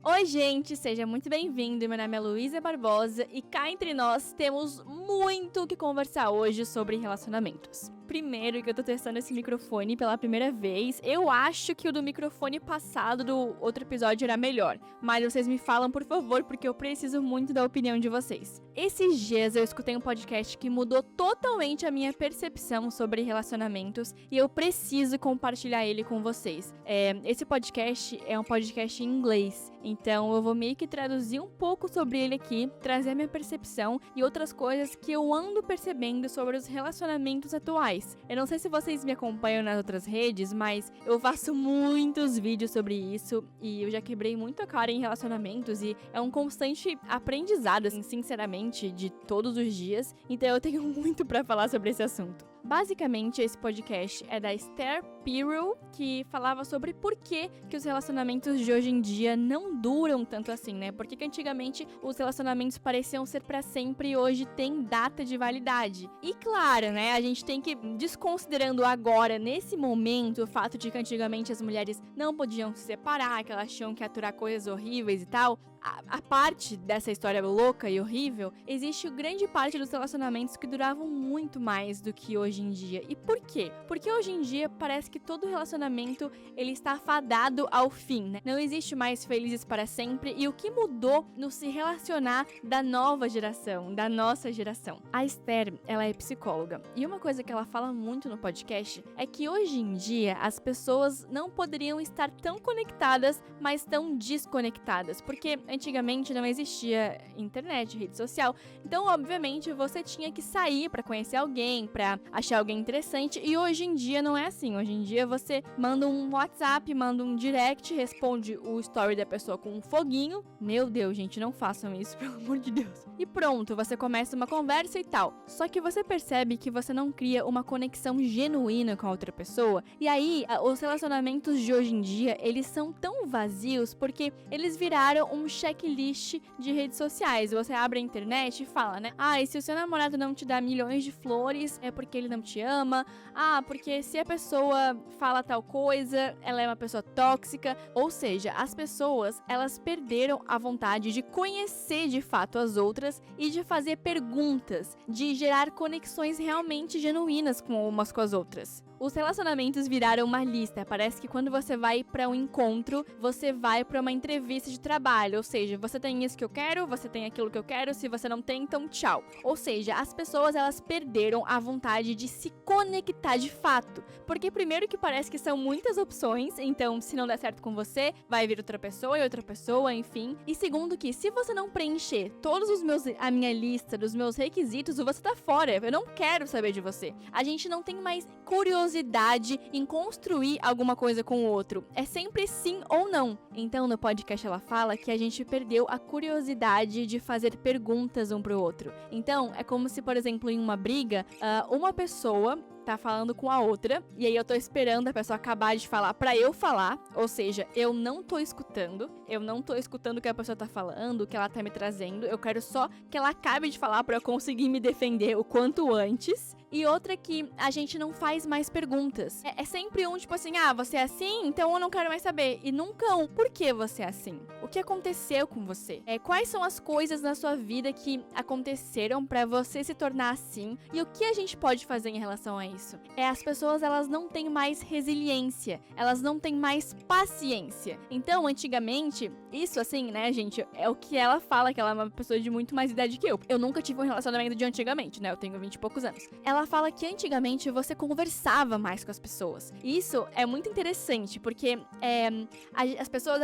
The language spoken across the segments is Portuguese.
Oi, gente, seja muito bem-vindo. Meu nome é Luísa Barbosa e cá entre nós temos muito o que conversar hoje sobre relacionamentos. Primeiro que eu tô testando esse microfone pela primeira vez. Eu acho que o do microfone passado do outro episódio era melhor, mas vocês me falam, por favor, porque eu preciso muito da opinião de vocês. Esses dias eu escutei um podcast que mudou totalmente a minha percepção sobre relacionamentos e eu preciso compartilhar ele com vocês. Esse podcast é um podcast em inglês, então eu vou meio que traduzir um pouco sobre ele aqui, trazer a minha percepção e outras coisas que eu ando percebendo sobre os relacionamentos atuais. Eu não sei se vocês me acompanham nas outras redes, mas eu faço muitos vídeos sobre isso e eu já quebrei muito a cara em relacionamentos e é um constante aprendizado, assim, sinceramente, de todos os dias. Então eu tenho muito pra falar sobre esse assunto. Basicamente, esse podcast é da Esther Perel, que falava sobre por que os relacionamentos de hoje em dia não duram tanto assim, né? Porque antigamente os relacionamentos pareciam ser pra sempre e hoje tem data de validade. E claro, né, a gente tem que, desconsiderando agora, nesse momento, o fato de que antigamente as mulheres não podiam se separar, que elas tinham que aturar coisas horríveis e tal, a parte dessa história louca e horrível, existe grande parte dos relacionamentos que duravam muito mais do que hoje em dia. E por quê? Porque hoje em dia parece que todo relacionamento ele está fadado ao fim, né? Não existe mais felizes para sempre e o que mudou no se relacionar da nova geração, da nossa geração. A Esther, ela é psicóloga e uma coisa que ela fala muito no podcast é que hoje em dia as pessoas não poderiam estar tão conectadas, mas tão desconectadas, porque antigamente não existia internet, rede social, então obviamente você tinha que sair pra conhecer alguém, pra achar alguém interessante, e hoje em dia não é assim. Hoje em dia você manda um WhatsApp, manda um direct, responde o story da pessoa com um foguinho. Meu Deus, gente, não façam isso, pelo amor de Deus. E pronto, você começa uma conversa e tal. Só que você percebe que você não cria uma conexão genuína com a outra pessoa, e aí os relacionamentos de hoje em dia, eles são tão vazios porque eles viraram um checklist de redes sociais. Você abre a internet e fala, né? Ah, e se o seu namorado não te dá milhões de flores, é porque ele não te ama. Ah, porque se a pessoa fala tal coisa, ela é uma pessoa tóxica. Ou seja, as pessoas, elas perderam a vontade de conhecer de fato as outras e de fazer perguntas, de gerar conexões realmente genuínas com umas com as outras. Os relacionamentos viraram uma lista. Parece que quando você vai pra um encontro, você vai pra uma entrevista de trabalho. Ou seja, você tem isso que eu quero, você tem aquilo que eu quero, se você não tem, então tchau. Ou seja, as pessoas, elas perderam a vontade de se conectar de fato. Porque primeiro que parece que são muitas opções, então se não der certo com você, vai vir outra pessoa e outra pessoa, enfim. E segundo que, se você não preencher todos a minha lista dos meus requisitos, você tá fora. Eu não quero saber de você. A gente não tem mais curiosidade em construir alguma coisa com o outro. É sempre sim ou não. Então, no podcast ela fala que a gente perdeu a curiosidade de fazer perguntas um pro outro. Então, é como se, por exemplo, em uma briga, uma pessoa tá falando com a outra, e aí eu tô esperando a pessoa acabar de falar pra eu falar, ou seja, eu não tô escutando o que a pessoa tá falando, o que ela tá me trazendo, eu quero só que ela acabe de falar pra eu conseguir me defender o quanto antes. E outra que a gente não faz mais perguntas. É sempre tipo assim, você é assim? Então eu não quero mais saber. E nunca por que você é assim? O que aconteceu com você? Quais são as coisas na sua vida que aconteceram pra você se tornar assim? E o que a gente pode fazer em relação a isso? As pessoas, elas não têm mais resiliência. Elas não têm mais paciência. Então, antigamente, isso assim, né, gente, é o que ela fala, que ela é uma pessoa de muito mais idade que eu. Eu nunca tive um relacionamento de antigamente, né? Eu tenho 20 e poucos anos. Ela fala que antigamente você conversava mais com as pessoas. E isso é muito interessante, porque as pessoas,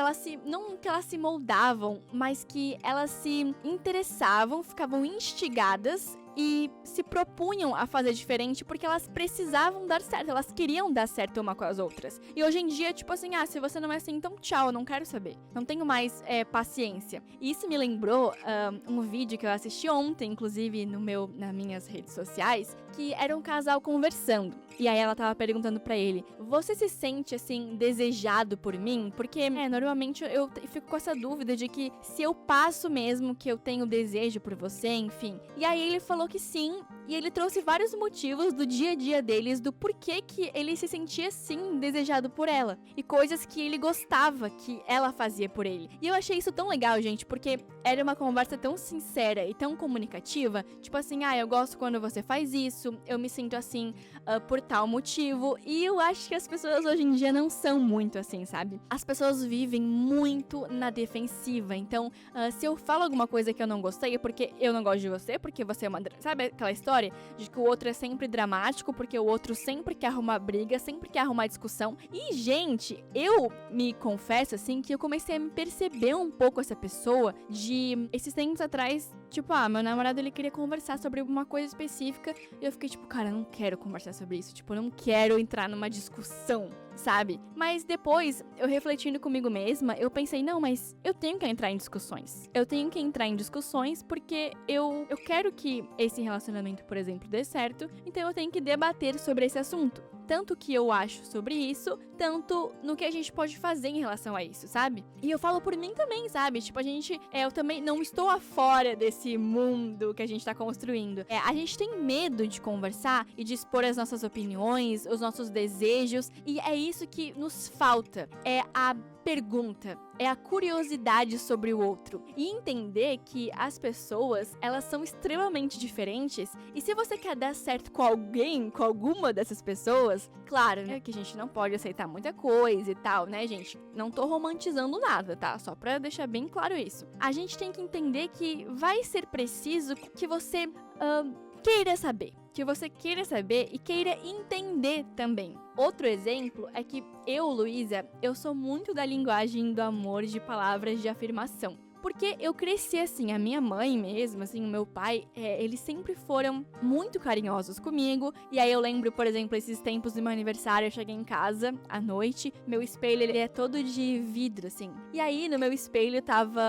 não que elas se moldavam, mas que elas se interessavam, ficavam instigadas e se propunham a fazer diferente porque elas precisavam dar certo, elas queriam dar certo uma com as outras. E hoje em dia, tipo assim, se você não é assim, então tchau, eu não quero saber. Não tenho mais paciência. E isso me lembrou um vídeo que eu assisti ontem, inclusive nas minhas redes sociais, que era um casal conversando. E aí ela tava perguntando pra ele, você se sente, assim, desejado por mim? Porque, normalmente eu fico com essa dúvida de que se eu passo mesmo que eu tenho desejo por você, enfim. E aí ele falou falou que sim, e ele trouxe vários motivos do dia a dia deles, do porquê que ele se sentia assim, desejado por ela, e coisas que ele gostava que ela fazia por ele. E eu achei isso tão legal, gente, porque era uma conversa tão sincera e tão comunicativa, tipo assim, eu gosto quando você faz isso, eu me sinto assim por tal motivo, e eu acho que as pessoas hoje em dia não são muito assim, sabe? As pessoas vivem muito na defensiva, então se eu falo alguma coisa que eu não gostei é porque eu não gosto de você, porque você é uma... Sabe aquela história de que o outro é sempre dramático, porque o outro sempre quer arrumar briga, sempre quer arrumar discussão. E, gente, eu me confesso, assim, que eu comecei a me perceber um pouco essa pessoa de... Esses tempos atrás, tipo, meu namorado, ele queria conversar sobre uma coisa específica, e eu fiquei tipo, cara, eu não quero conversar sobre isso, tipo, eu não quero entrar numa discussão, sabe? Mas depois, eu refletindo comigo mesma, eu pensei, não, mas eu tenho que entrar em discussões. Eu tenho que entrar em discussões porque eu quero que esse relacionamento, por exemplo, dê certo, então eu tenho que debater sobre esse assunto. Tanto o que eu acho sobre isso, tanto no que a gente pode fazer em relação a isso, sabe? E eu falo por mim também, sabe? Tipo, eu também não estou afora desse mundo que a gente tá construindo. A gente tem medo de conversar e de expor as nossas opiniões, os nossos desejos, e é isso que nos falta. É a pergunta, é a curiosidade sobre o outro e entender que as pessoas, elas são extremamente diferentes e se você quer dar certo com alguém, com alguma dessas pessoas, claro, né, que a gente não pode aceitar muita coisa e tal, né, gente? Não tô romantizando nada, tá? Só pra deixar bem claro isso. A gente tem que entender que vai ser preciso que você queira saber. Que você queira saber e queira entender também. Outro exemplo é que eu, Luísa, eu sou muito da linguagem do amor, de palavras de afirmação. Porque eu cresci assim, a minha mãe mesmo, assim, o meu pai, eles sempre foram muito carinhosos comigo. E aí eu lembro, por exemplo, esses tempos do meu aniversário, eu cheguei em casa à noite, meu espelho, ele é todo de vidro, assim. E aí no meu espelho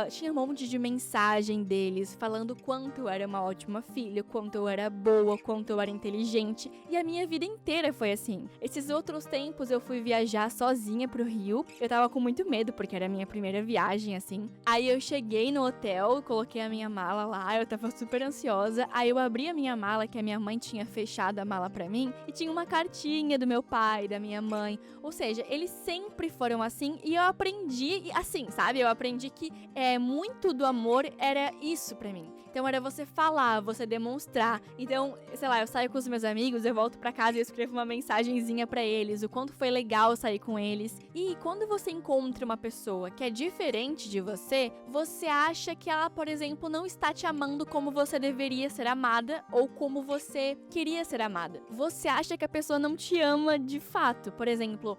tinha um monte de mensagem deles, falando o quanto eu era uma ótima filha, o quanto eu era boa, o quanto eu era inteligente. E a minha vida inteira foi assim. Esses outros tempos eu fui viajar sozinha pro Rio. Eu tava com muito medo, porque era a minha primeira viagem, assim. Aí eu cheguei no hotel, coloquei a minha mala lá, eu tava super ansiosa. Aí eu abri a minha mala, que a minha mãe tinha fechado a mala pra mim, e tinha uma cartinha do meu pai, da minha mãe. Ou seja, eles sempre foram assim, e eu aprendi assim, sabe? Eu aprendi que muito do amor era isso pra mim. Então era você falar, você demonstrar. Então, sei lá, eu saio com os meus amigos, eu volto pra casa e eu escrevo uma mensagenzinha pra eles, o quanto foi legal sair com eles. E quando você encontra uma pessoa que é diferente de você acha que ela, por exemplo, não está te amando como você deveria ser amada ou como você queria ser amada. Você acha que a pessoa não te ama de fato. Por exemplo,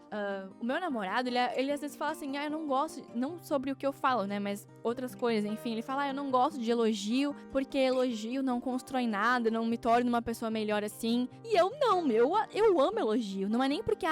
o meu namorado, ele às vezes fala assim, eu não gosto, não sobre o que eu falo, né, mas outras coisas, enfim, ele fala, eu não gosto de elogio, porque elogio não constrói nada, não me torna uma pessoa melhor assim. E eu não, eu amo elogio, não é nem porque,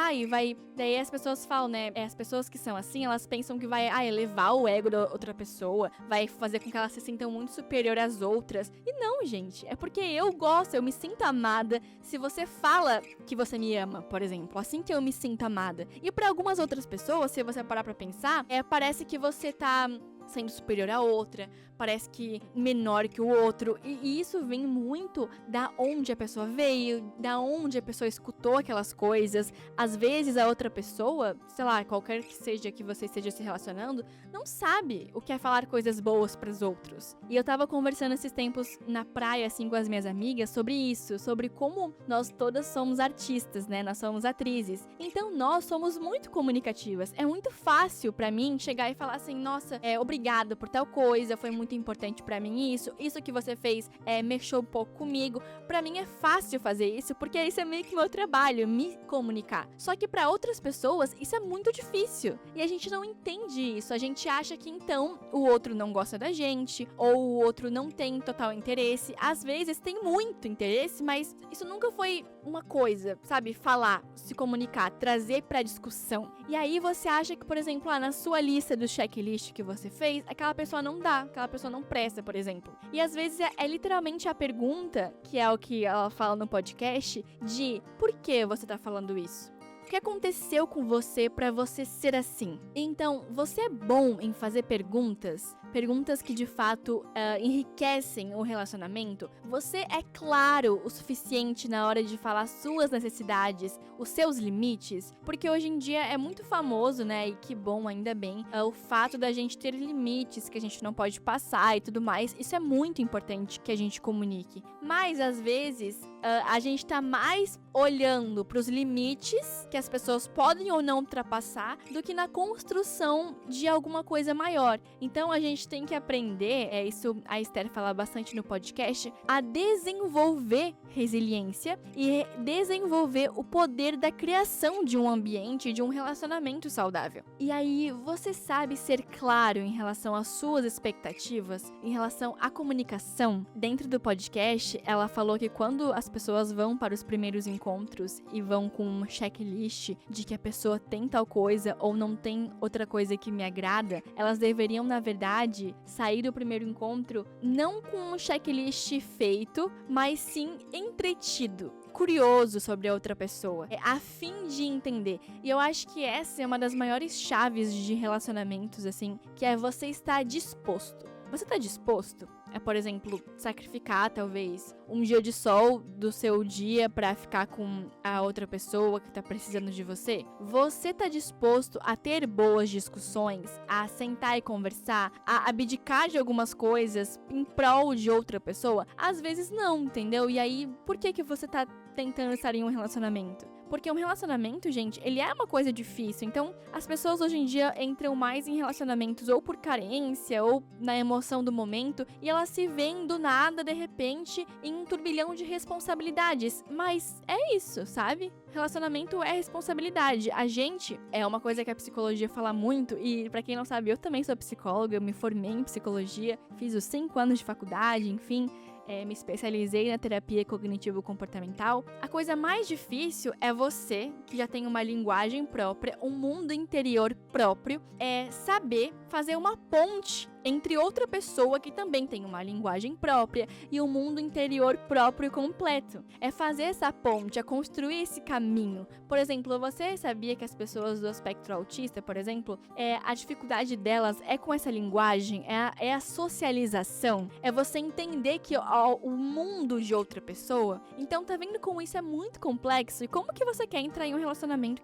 daí as pessoas falam, né, as pessoas que são assim, elas pensam que vai, elevar o ego da outra pessoa, vai fazer com que elas se sintam muito superior às outras. E não, gente, é porque eu gosto, eu me sinto amada se você fala que você me ama, por exemplo, assim que eu me sinto amada. E pra algumas outras pessoas, se você parar pra pensar, parece que você tá sendo superior à outra, parece que menor que o outro, e isso vem muito da onde a pessoa veio, da onde a pessoa escutou aquelas coisas. Às vezes a outra pessoa, sei lá, qualquer que seja que você esteja se relacionando, não sabe o que é falar coisas boas pros outros. E eu tava conversando esses tempos na praia, assim, com as minhas amigas, sobre isso, sobre como nós todas somos artistas, né, nós somos atrizes, então nós somos muito comunicativas. É muito fácil pra mim chegar e falar assim, nossa, obrigada por tal coisa, foi muito importante pra mim isso que você fez mexeu um pouco comigo. Pra mim é fácil fazer isso, porque isso é meio que meu trabalho, me comunicar. Só que pra outras pessoas isso é muito difícil, e a gente não entende isso, a gente acha que então o outro não gosta da gente, ou o outro não tem total interesse. Às vezes tem muito interesse, mas isso nunca foi uma coisa, sabe, falar, se comunicar, trazer pra discussão. E aí você acha que, por exemplo, na sua lista do checklist que você fez, aquela pessoa não dá, aquela pessoa não presta, por exemplo. E às vezes é literalmente a pergunta, que é o que ela fala no podcast, de por que você tá falando isso? O que aconteceu com você pra você ser assim? Então, você é bom em fazer perguntas perguntas que de fato enriquecem o relacionamento. Você é claro o suficiente na hora de falar suas necessidades, os seus limites? Porque hoje em dia é muito famoso, né, e que bom, ainda bem, o fato da gente ter limites que a gente não pode passar e tudo mais. Isso é muito importante que a gente comunique. Mas, às vezes, a gente tá mais olhando pros limites que as pessoas podem ou não ultrapassar do que na construção de alguma coisa maior. Então, a gente tem que aprender, isso a Esther fala bastante no podcast, a desenvolver resiliência e desenvolver o poder da criação de um ambiente, de um relacionamento saudável. E aí, você sabe ser claro em relação às suas expectativas, em relação à comunicação? Dentro do podcast, ela falou que quando as pessoas vão para os primeiros encontros e vão com um checklist de que a pessoa tem tal coisa ou não tem outra coisa que me agrada, elas deveriam, na verdade, sair do primeiro encontro não com um checklist feito, mas sim entretido, curioso sobre a outra pessoa, a fim de entender. E eu acho que essa é uma das maiores chaves de relacionamentos, assim, que é você estar disposto. Você tá disposto a, por exemplo, sacrificar, talvez, um dia de sol do seu dia pra ficar com a outra pessoa que tá precisando de você? Você tá disposto a ter boas discussões, a sentar e conversar, a abdicar de algumas coisas em prol de outra pessoa? Às vezes não, entendeu? E aí, por que você tá tentando estar em um relacionamento? Porque um relacionamento, gente, ele é uma coisa difícil. Então, as pessoas hoje em dia entram mais em relacionamentos ou por carência ou na emoção do momento e elas se veem do nada, de repente, em um turbilhão de responsabilidades. Mas é isso, sabe? Relacionamento é responsabilidade. A gente, é uma coisa que a psicologia fala muito, e pra quem não sabe, eu também sou psicóloga, eu me formei em psicologia, fiz os 5 anos de faculdade, enfim, me especializei na terapia cognitivo-comportamental. A coisa mais difícil é você, que já tem uma linguagem própria, um mundo interior próprio, saber fazer uma ponte entre outra pessoa que também tem uma linguagem própria e um mundo interior próprio completo. É fazer essa ponte, é construir esse caminho. Por exemplo, você sabia que as pessoas do espectro autista, por exemplo, a dificuldade delas é com essa linguagem, é a socialização, é você entender que o mundo de outra pessoa. Então, tá vendo como isso é muito complexo e como que você quer entrar em um relacionamento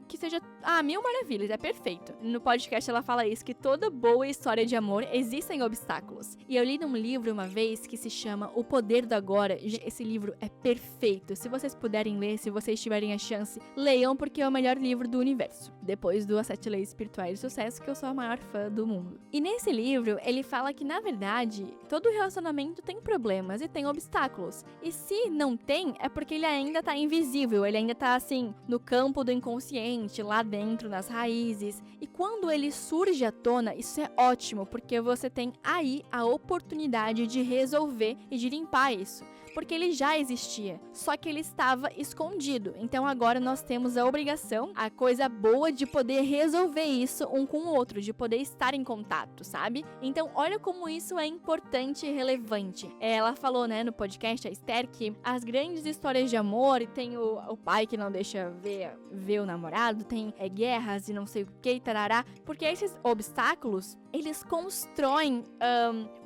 que seja, mil maravilhas, é perfeito. No podcast ela fala isso, que toda boa história de amor existem obstáculos. E eu li num livro uma vez que se chama O Poder do Agora. Esse livro é perfeito. Se vocês puderem ler, se vocês tiverem a chance, leiam, porque é o melhor livro do universo. Depois do As 7 Leis Espirituais de Sucesso, que eu sou a maior fã do mundo. E nesse livro, ele fala que, na verdade, todo relacionamento tem problemas e tem obstáculos. E se não tem, é porque ele ainda tá invisível, ele ainda tá, assim, no campo do inconsciente, lá dentro, nas raízes. E quando ele surge à tona, isso é ótimo, porque você tem aí a oportunidade de resolver e de limpar isso. Porque ele já existia, só que ele estava escondido. Então agora nós temos a obrigação, a coisa boa de poder resolver isso um com o outro, de poder estar em contato, sabe? Então olha como isso é importante e relevante. Ela falou, né, no podcast, a Esther, que as grandes histórias de amor, tem o pai que não deixa ver o namorado, tem guerras e não sei o que, tarará, porque esses obstáculos, eles constroem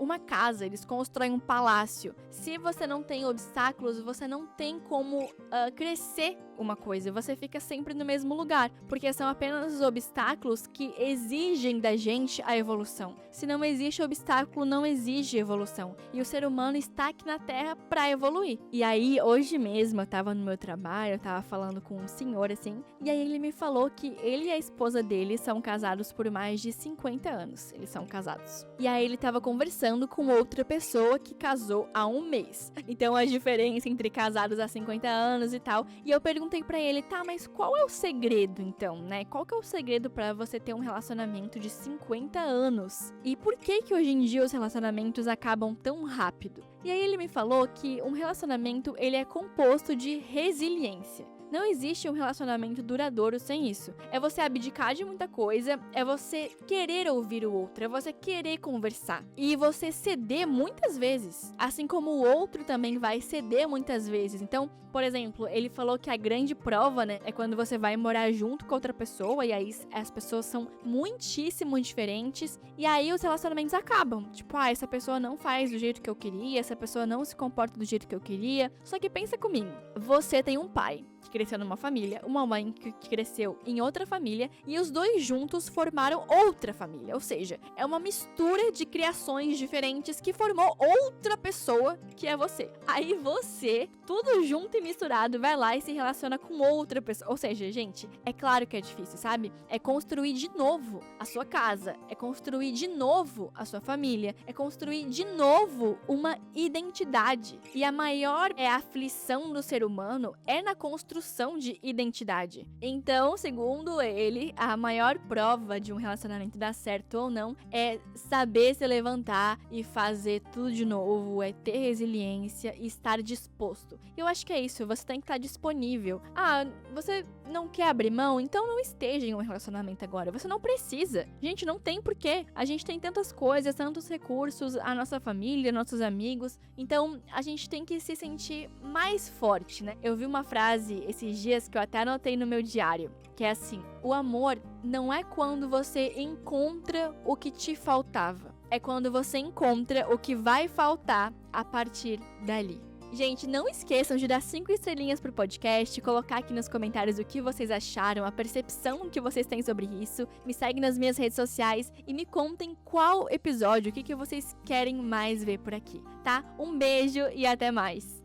uma casa, eles constroem um palácio. Se você não tem obstáculos, você não tem como crescer uma coisa, você fica sempre no mesmo lugar, porque são apenas os obstáculos que exigem da gente a evolução. Se não existe obstáculo, não exige evolução. E o ser humano está aqui na Terra para evoluir. E aí, hoje mesmo, eu tava no meu trabalho, eu tava falando com um senhor, assim, e aí ele me falou que ele e a esposa dele são casados por mais de 50 anos. Eles são casados. E aí ele tava conversando com outra pessoa que casou há um mês. Então, a diferença entre casados há 50 anos e tal. E eu perguntei pra ele, tá, mas qual é o segredo, então, né? Qual que é o segredo pra você ter um relacionamento de 50 anos? E por que hoje em dia os relacionamentos acabam tão rápido? E aí ele me falou que um relacionamento, ele é composto de resiliência. Não existe um relacionamento duradouro sem isso. É você abdicar de muita coisa, é você querer ouvir o outro, é você querer conversar. E você ceder muitas vezes, assim como o outro também vai ceder muitas vezes. Então, por exemplo, ele falou que a grande prova, né, é quando você vai morar junto com outra pessoa e aí as pessoas são muitíssimo diferentes e aí os relacionamentos acabam. Tipo, essa pessoa não faz do jeito que eu queria, essa pessoa não se comporta do jeito que eu queria. Só que pensa comigo, você tem um pai que cresceu numa família, uma mãe que cresceu em outra família e os dois juntos formaram outra família, ou seja, é uma mistura de criações diferentes que formou outra pessoa que é você. Aí você, tudo junto e misturado, vai lá e se relaciona com outra pessoa, ou seja, gente, é claro que é difícil, sabe? É construir de novo a sua casa, é construir de novo a sua família, é construir de novo uma identidade. E a maior aflição do ser humano é na construção de identidade. Então, segundo ele, a maior prova de um relacionamento dar certo ou não é saber se levantar e fazer tudo de novo, é ter resiliência e estar disposto. Eu acho que é isso, você tem que estar disponível. Você não quer abrir mão? Então não esteja em um relacionamento agora. Você não precisa. Gente, não tem porquê. A gente tem tantas coisas, tantos recursos, a nossa família, nossos amigos. Então, a gente tem que se sentir mais forte, né? Eu vi uma frase esses dias que eu até anotei no meu diário, que é assim: o amor não é quando você encontra o que te faltava. É quando você encontra o que vai faltar a partir dali. Gente, não esqueçam de dar 5 estrelinhas pro podcast, colocar aqui nos comentários o que vocês acharam, a percepção que vocês têm sobre isso. Me seguem nas minhas redes sociais e me contem qual episódio, o que vocês querem mais ver por aqui, tá? Um beijo e até mais!